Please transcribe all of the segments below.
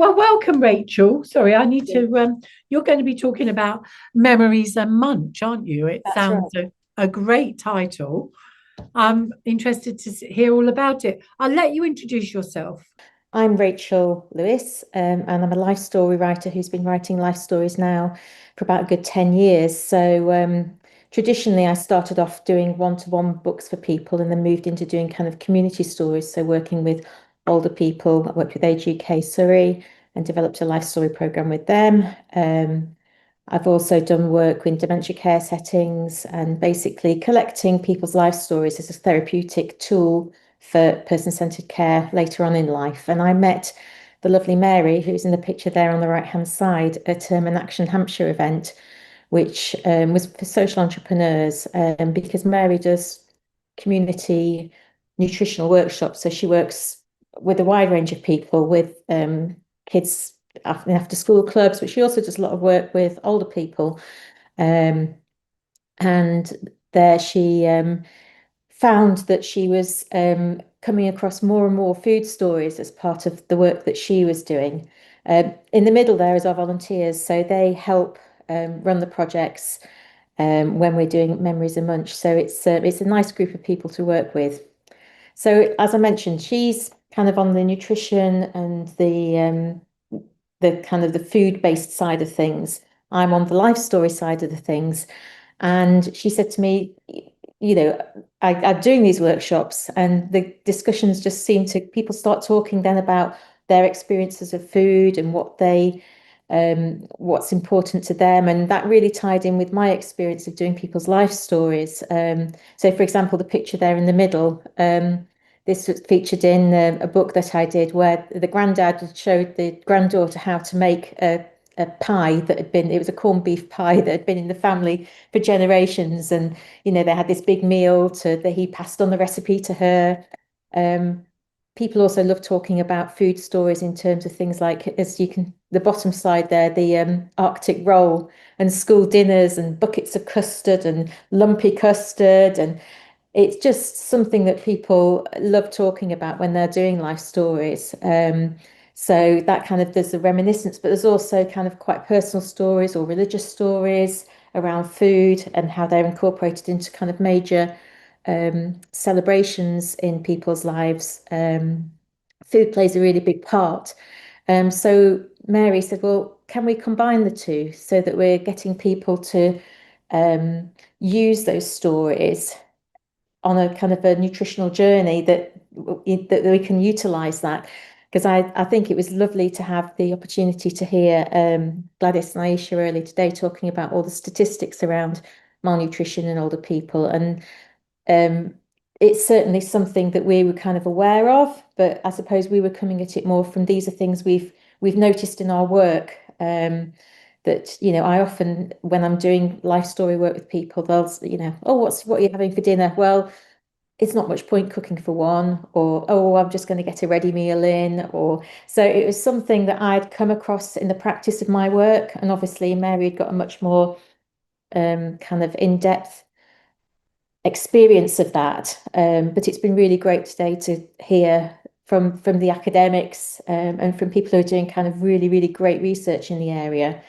Well, welcome, Rachel. Sorry, I need Yeah, to. You're going to be talking about memories and munch, aren't you? It that's right. sounds a great title. I'm interested to hear all about it. I'll let you introduce yourself. I'm Rachel Lewis, and I'm a life story writer who's been writing life stories now for about a good 10 years. Traditionally, I started off doing one-to-one books for people and then moved into doing kind of community stories. So, working with older people. I worked with Age UK Surrey and developed a life story program with them. I've also done work in dementia care settings and basically collecting people's life stories as a therapeutic tool for person-centered care later on in life. And I met the lovely Mary, who's in the picture there on the right-hand side, at an Action Hampshire event, which was for social entrepreneurs, because Mary does community nutritional workshops. So she works with a wide range of people, with kids after school clubs, but she also does a lot of work with older people. Um, and there she found that she was coming across more and more food stories as part of the work that she was doing. In the middle there is our volunteers, so they help run the projects when we're doing Memories and Munch. So it's a nice group of people to work with. So as I mentioned, she's kind of on the nutrition and the kind of the food-based side of things. I'm on the life story side of the things. And she said to me, I'm doing these workshops and the discussions just seem to, people start talking then about their experiences of food and what's important to them. And that really tied in with my experience of doing people's life stories. So for example, the picture there in the middle, this was featured in a book that I did where the granddad showed the granddaughter how to make a pie that had been, it was a corned beef pie that had been in the family for generations. And, they had this big meal that he passed on the recipe to her. Um, People also love talking about food stories in terms of things like, as you can, the bottom slide there, the Arctic roll and school dinners and buckets of custard and lumpy custard. And it's just something that people love talking about when they're doing life stories. So that kind of, there's the reminiscence, but there's also kind of quite personal stories or religious stories around food and how they're incorporated into kind of major celebrations in people's lives. Food plays a really big part. So Mary said, well, can we combine the two so that we're getting people to um, use those stories on a kind of a nutritional journey that we can utilize that, because I think it was lovely to have the opportunity to hear Gladys and Aisha earlier today talking about all the statistics around malnutrition in older people. And um, it's certainly something that we were kind of aware of, but I suppose we were coming at it more from, these are things we've noticed in our work. That, I often, when I'm doing life story work with people, they'll, oh, what are you having for dinner? Well, it's not much point cooking for one, or, oh, I'm just going to get a ready meal in, or so it was something that I'd come across in the practice of my work. And obviously Mary had got a much more kind of in-depth experience of that. But it's been really great today to hear from the academics and from people who are doing kind of really, really great research in the area,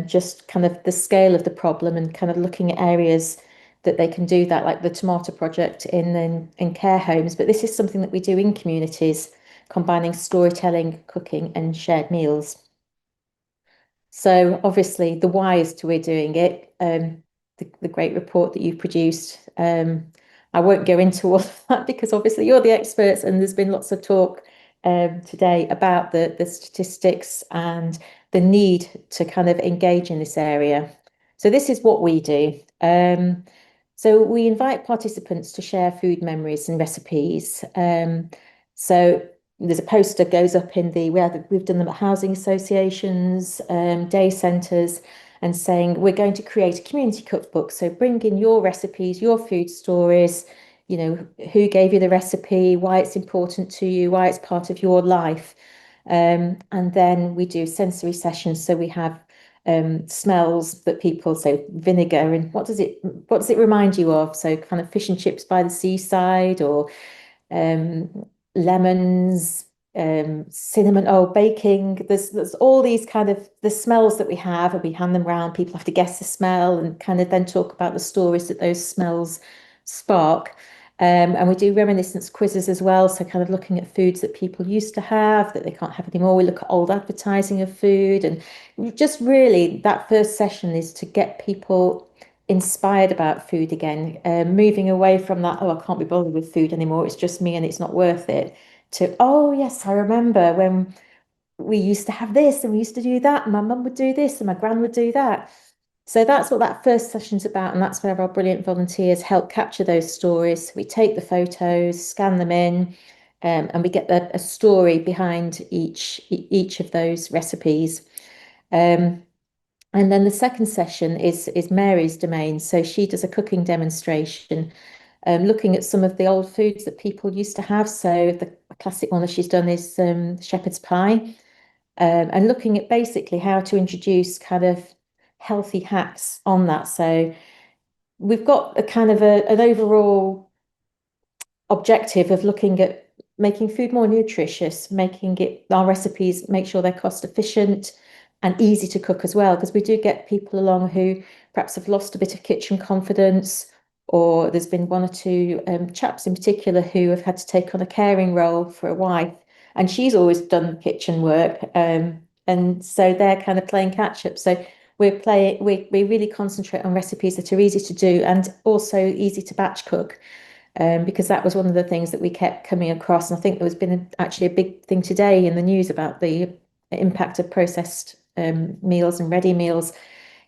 just kind of the scale of the problem and kind of looking at areas that they can do that, like the Tomato Project in care homes. But this is something that we do in communities, combining storytelling, cooking, and shared meals. So obviously the why as to we're doing it, the great report that you've produced. I won't go into all of that because obviously you're the experts, and there's been lots of talk today about the statistics and the need to kind of engage in this area. So this is what we do. So we invite participants to share food memories and recipes. So there's a poster goes up in we've done them at housing associations, day centres, and saying we're going to create a community cookbook. So bring in your recipes, your food stories, who gave you the recipe, why it's important to you, why it's part of your life. And then we do sensory sessions. So we have smells that people say vinegar, and what does it remind you of? So kind of fish and chips by the seaside, or um, lemons, cinnamon, baking. There's all these kind of the smells that we have, and we hand them round. People have to guess the smell and kind of then talk about the stories that those smells spark. And we do reminiscence quizzes as well. So kind of looking at foods that people used to have that they can't have anymore. We look at old advertising of food, and just really that first session is to get people inspired about food again, moving away from that, I can't be bothered with food anymore. It's just me and it's not worth it, to, oh, yes, I remember when we used to have this and we used to do that, and my mum would do this and my gran would do that. So that's what that first session's about, and that's where our brilliant volunteers help capture those stories. We take the photos, scan them in, and we get a story behind each of those recipes. And then the second session is Mary's domain. So she does a cooking demonstration, looking at some of the old foods that people used to have. So the classic one that she's done is shepherd's pie, and looking at basically how to introduce kind of healthy hacks on that. So we've got a kind of an overall objective of looking at making food more nutritious, making it our recipes, make sure they're cost efficient and easy to cook as well, because we do get people along who perhaps have lost a bit of kitchen confidence, or there's been one or two chaps in particular who have had to take on a caring role for a wife, and she's always done the kitchen work, and so they're kind of playing catch up. So we really concentrate on recipes that are easy to do and also easy to batch cook, because that was one of the things that we kept coming across. And I think there's been actually a big thing today in the news about the impact of processed meals and ready meals,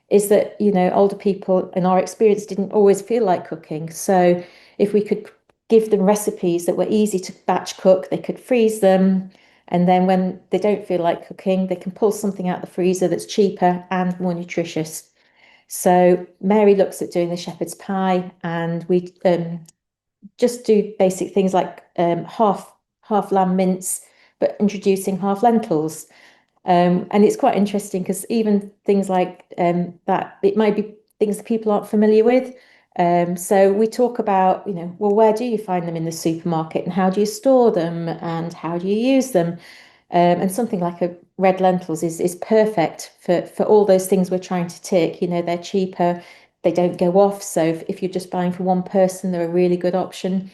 is that, older people in our experience didn't always feel like cooking. So if we could give them recipes that were easy to batch cook, they could freeze them. And then when they don't feel like cooking, they can pull something out the freezer that's cheaper and more nutritious. So Mary looks at doing the shepherd's pie, and we just do basic things like half lamb mince, but introducing half lentils. And it's quite interesting because even things like that, it might be things that people aren't familiar with. So we talk about, well, where do you find them in the supermarket, and how do you store them, and how do you use them? And something like a red lentils is perfect for all those things we're trying to tick. They're cheaper, they don't go off. So if you're just buying for one person, they're a really good option.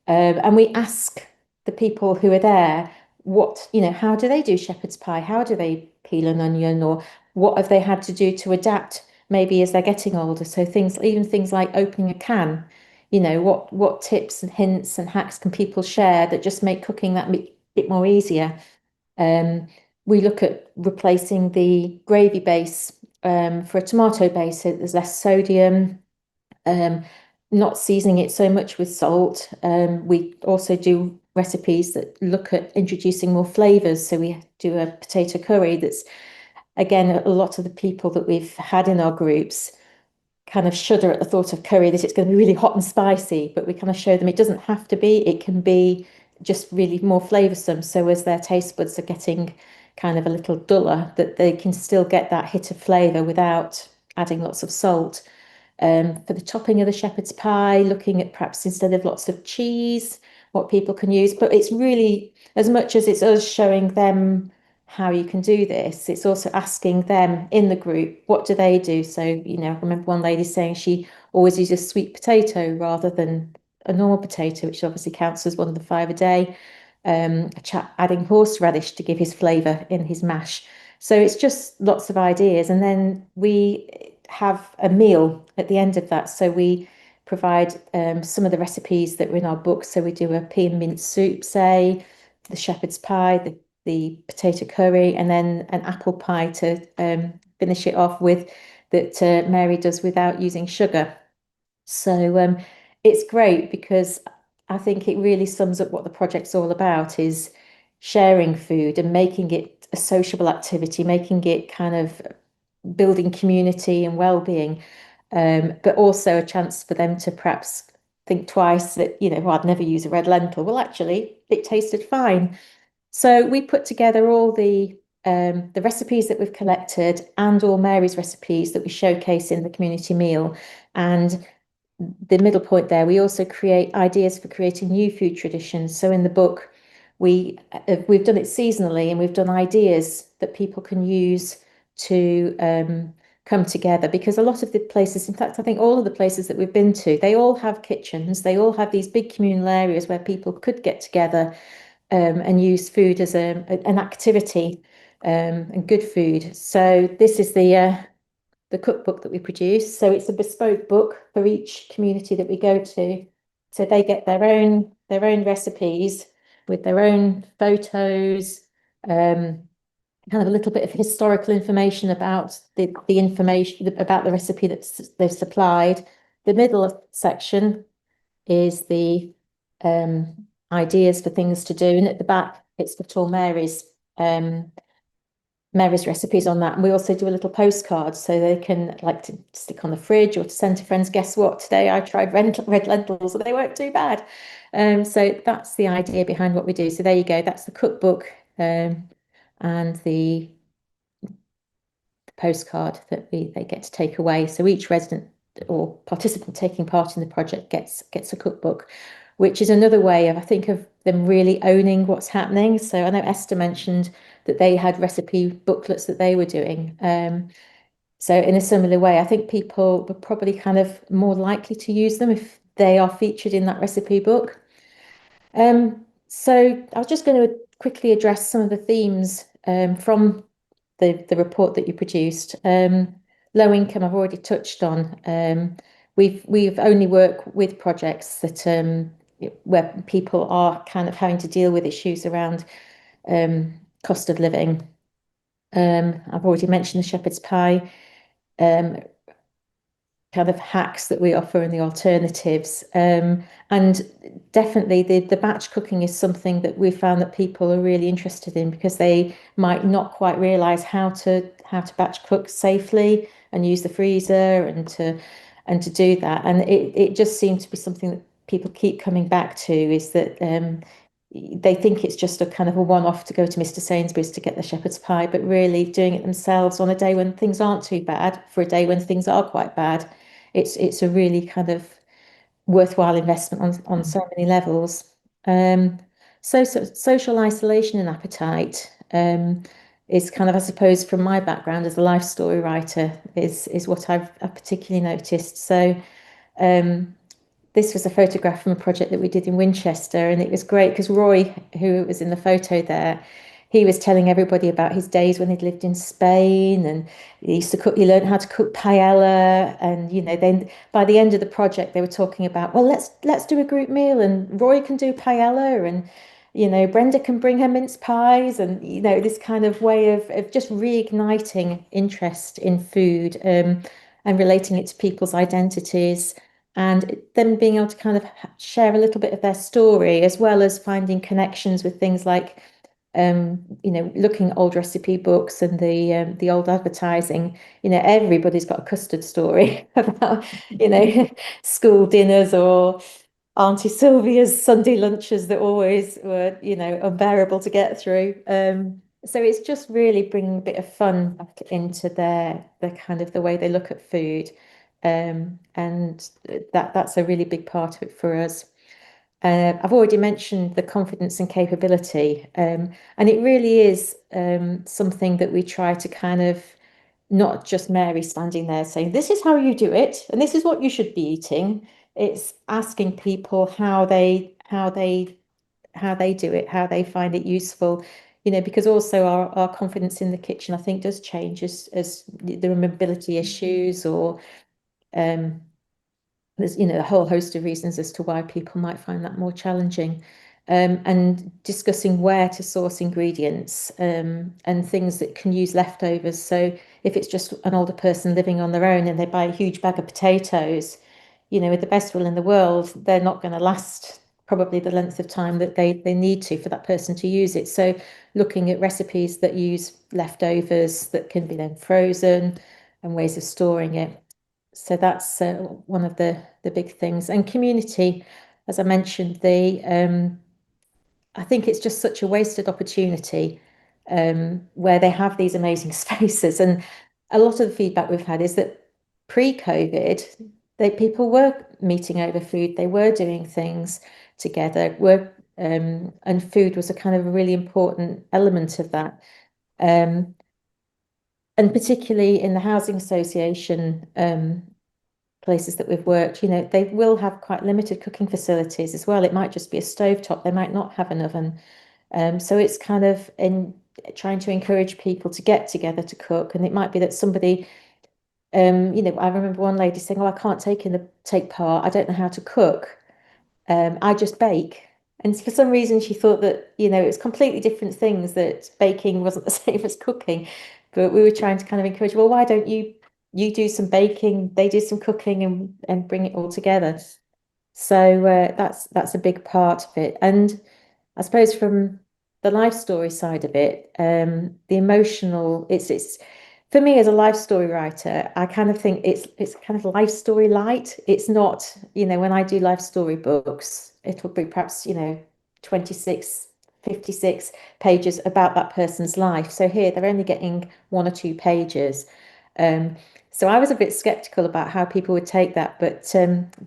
And we ask the people who are there, how do they do shepherd's pie? How do they peel an onion? Or what have they had to do to adapt maybe as they're getting older? So even things like opening a can, what tips and hints and hacks can people share that just make cooking that bit more easier? We look at replacing the gravy base for a tomato base, so there's less sodium. Not seasoning it so much with salt. We also do recipes that look at introducing more flavors. So we do a potato curry that's, again, a lot of the people that we've had in our groups kind of shudder at the thought of curry, that it's going to be really hot and spicy, but we kind of show them it doesn't have to be, it can be just really more flavoursome. So as their taste buds are getting kind of a little duller, that they can still get that hit of flavour without adding lots of salt. For the topping of the shepherd's pie, looking at perhaps instead of lots of cheese, what people can use. But it's really, as much as it's us showing them how you can do this, it's also asking them in the group, what do they do? So, I remember one lady saying she always uses sweet potato rather than a normal potato, which obviously counts as one of the 5 a day. A chap adding horseradish to give his flavour in his mash. So it's just lots of ideas. And then we have a meal at the end of that. So we provide some of the recipes that were in our book. So we do a pea and mince soup, say, the shepherd's pie, the potato curry, and then an apple pie to finish it off with, that Mary does without using sugar. So it's great because I think it really sums up what the project's all about, is sharing food and making it a sociable activity, making it kind of building community and well-being, but also a chance for them to perhaps think twice that, well, I'd never use a red lentil. Well, actually, it tasted fine. So we put together all the recipes that we've collected and all Mary's recipes that we showcase in the community meal. And the middle point there, we also create ideas for creating new food traditions. So in the book, we've done it seasonally, and we've done ideas that people can use to come together, because a lot of the places, in fact, I think all of the places that we've been to, they all have kitchens, they all have these big communal areas where people could get together and use food as an activity, and good food. So this is the cookbook that we produce. So it's a bespoke book for each community that we go to. So they get their own recipes with their own photos, kind of a little bit of historical information about the information about the recipe that they've supplied. The middle section is the ideas for things to do, and at the back it's got all Mary's recipes on that. And we also do a little postcard so they can like to stick on the fridge or to send to friends. Guess what? Today I tried red lentils and they weren't too bad. So that's the idea behind what we do. So there you go. That's the cookbook and the postcard that they get to take away. So each resident or participant taking part in the project gets a cookbook, which is another way of, I think, of them really owning what's happening. So I know Esther mentioned that they had recipe booklets that they were doing. So in a similar way, I think people were probably kind of more likely to use them if they are featured in that recipe book. So I was just going to quickly address some of the themes from the report that you produced. Low income, I've already touched on. We've only worked with projects that where people are kind of having to deal with issues around cost of living. I've already mentioned the shepherd's pie kind of hacks that we offer and the alternatives. And definitely the batch cooking is something that we found that people are really interested in, because they might not quite realize how to batch cook safely and use the freezer and to do that. And it just seemed to be something that people keep coming back to, is that they think it's just a kind of a one-off to go to Mr. Sainsbury's to get the shepherd's pie, but really doing it themselves on a day when things aren't too bad, for a day when things are quite bad, it's a really kind of worthwhile investment on so many levels. Social isolation and appetite is kind of, I suppose, from my background as a life story writer, is what I've particularly noticed. So this was a photograph from a project that we did in Winchester, and it was great because Roy, who was in the photo there, he was telling everybody about his days when he'd lived in Spain, and he learned how to cook paella. And then by the end of the project they were talking about, well, let's do a group meal, and Roy can do paella, and Brenda can bring her mince pies, and this kind of way of just reigniting interest in food, and relating it to people's identities, and them being able to kind of share a little bit of their story, as well as finding connections with things like looking at old recipe books and the old advertising. Everybody's got a custard story about school dinners or Auntie Sylvia's Sunday lunches that always were unbearable to get through. So it's just really bringing a bit of fun back into the kind of the way they look at food, and that's a really big part of it for us. I've already mentioned the confidence and capability, and it really is something that we try to kind of, not just Mary standing there saying, this is how you do it, and this is what you should be eating. It's asking people how they do it, how they find it useful, because also our confidence in the kitchen, I think, does change as there are mobility issues, or there's a whole host of reasons as to why people might find that more challenging. And discussing where to source ingredients, and things that can use leftovers. So if it's just an older person living on their own and they buy a huge bag of potatoes, with the best will in the world, they're not going to last probably the length of time that they need to for that person to use it. So looking at recipes that use leftovers that can be then frozen, and ways of storing it. So that's one of the big things. And community, as I mentioned, I think it's just such a wasted opportunity, where they have these amazing spaces. And a lot of the feedback we've had is that pre-COVID, people were meeting over food, they were doing things together, were and food was a kind of a really important element of that. And particularly in the housing association places that we've worked, they will have quite limited cooking facilities as well. It might just be a stovetop. They might not have an oven. So it's kind of in trying to encourage people to get together to cook. And it might be that somebody, I remember one lady saying, "Oh, I can't take part. I don't know how to cook. I just bake." And for some reason, she thought that, it's completely different things, that baking wasn't the same as cooking. But we were trying to kind of encourage, well, why don't you do some baking, they do some cooking, and bring it all together. So that's a big part of it. And I suppose from the life story side of it, the emotional, it's for me as a life story writer, I kind of think it's kind of life story light. It's not, when I do life story books, it'll be perhaps, 26, 56 pages about that person's life. So here they're only getting 1 or 2 pages. So I was a bit skeptical about how people would take that, but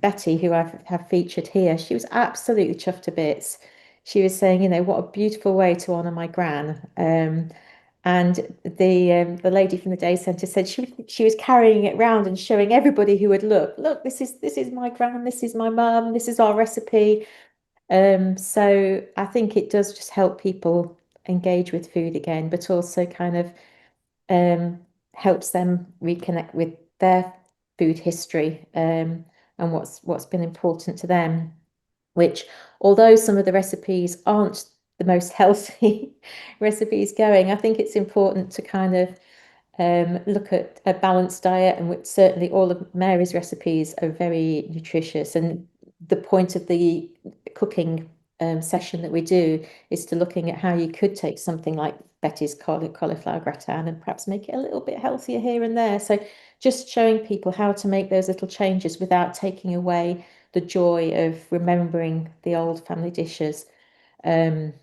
Betty, who I have featured here, she was absolutely chuffed to bits. She was saying, what a beautiful way to honour my gran. And the lady from the day centre said she was carrying it round and showing everybody who would look, this is my gran, this is my mum, this is our recipe. So I think it does just help people engage with food again, but also kind of helps them reconnect with their food history, and what's been important to them. Which, although some of the recipes aren't the most healthy recipes going, I think it's important to kind of look at a balanced diet, and certainly all of Mary's recipes are very nutritious. And the point of the cooking session that we do is to looking at how you could take something like Betty's cauliflower gratin and perhaps make it a little bit healthier here and there. So just showing people how to make those little changes without taking away the joy of remembering the old family dishes. And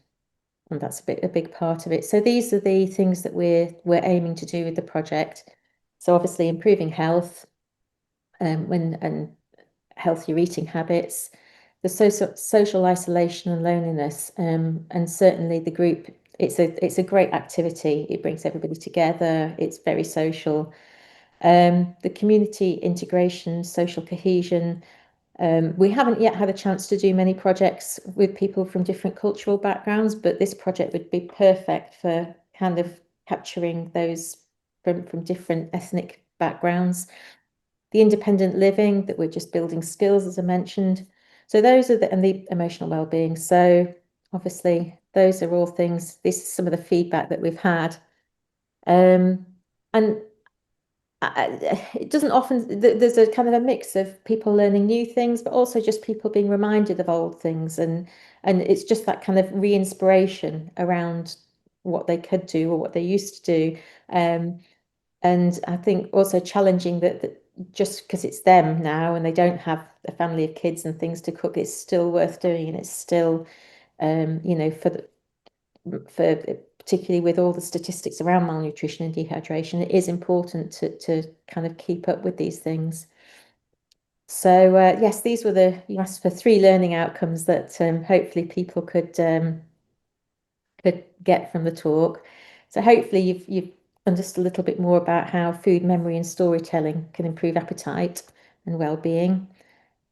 that's a big part of it. So these are the things that we're aiming to do with the project. So obviously improving health, and healthier eating habits, the social isolation and loneliness, and certainly the group. It's a great activity. It brings everybody together. It's very social. The community integration, social cohesion. We haven't yet had a chance to do many projects with people from different cultural backgrounds, but this project would be perfect for kind of capturing those from different ethnic backgrounds. The independent living, that we're just building skills, as I mentioned. So those are and the emotional well-being. So obviously those are all things, this is some of the feedback that we've had. And it doesn't often, there's a kind of a mix of people learning new things, but also just people being reminded of old things. And it's just that kind of re-inspiration around what they could do or what they used to do. And I think also challenging that just because it's them now and they don't have a family of kids and things to cook, it's still worth doing. And it's still, for particularly with all the statistics around malnutrition and dehydration, it is important to kind of keep up with these things. So yes, these were you asked for 3 learning outcomes that hopefully people could get from the talk. So hopefully you've understood a little bit more about how food memory and storytelling can improve appetite and well-being.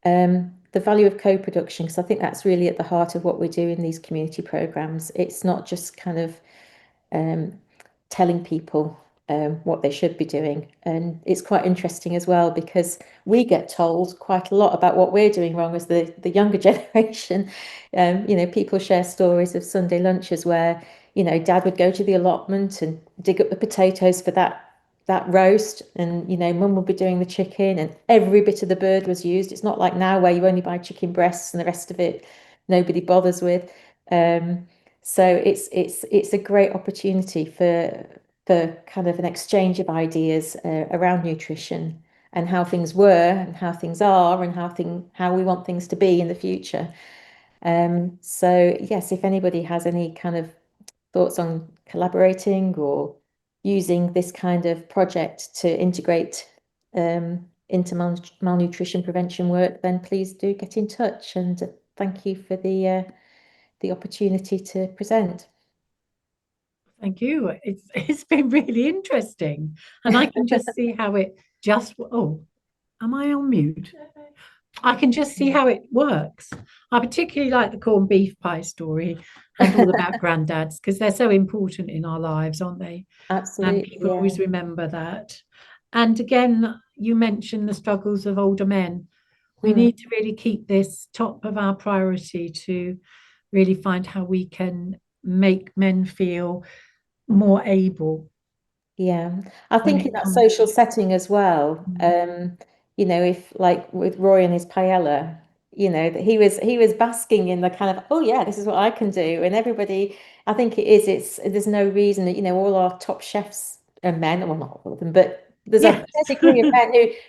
The value of co-production, because I think that's really at the heart of what we do in these community programs. It's not just kind of telling people what they should be doing. And it's quite interesting as well, because we get told quite a lot about what we're doing wrong as the younger generation. People share stories of Sunday lunches where, dad would go to the allotment and dig up the potatoes for that roast, and mum would be doing the chicken, and every bit of the bird was used. It's not like now where you only buy chicken breasts and the rest of it nobody bothers with. So it's a great opportunity for kind of an exchange of ideas around nutrition and how things were and how things are and how we want things to be in the future. So yes, if anybody has any kind of thoughts on collaborating or using this kind of project to integrate into malnutrition prevention work, then please do get in touch. And thank you for the the opportunity to present. Thank you. It's been really interesting, and I can just see how it just. Oh, am I on mute? I can just see how it works. I particularly like the corned beef pie story and all about granddads because they're so important in our lives, aren't they? And Absolutely, people yeah. always remember that. And again, you mentioned the struggles of older men. We Mm. need to really keep this top of our priority to really find how we can make men feel more able Yeah, I when think in it that comes social to. setting as well, Mm. you know, if like with Roy and his paella, you know, that he was basking in the kind of, oh yeah, this is what I can do. And everybody, I think there's no reason that, you know, all our top chefs are men, well, not all of them, but there's a Yes. fair degree of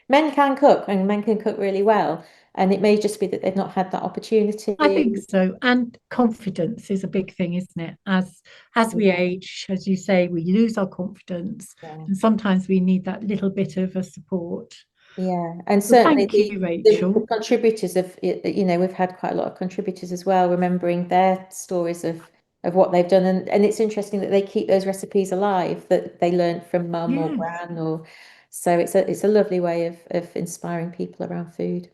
men can cook and men can cook really well. And it may just be that they've not had that I think opportunity. so. And confidence is a big thing, isn't it? As we Yeah, age, as you say, we lose our confidence. yeah. And sometimes we need that little bit of a support. Yeah, and Well, certainly thank you, the Rachel. contributors of you know, we've had quite a lot of contributors as well, remembering their stories of what they've done, and it's interesting that they keep those recipes alive that they learned from mum or Yes. gran, or so it's a lovely way of inspiring people around food.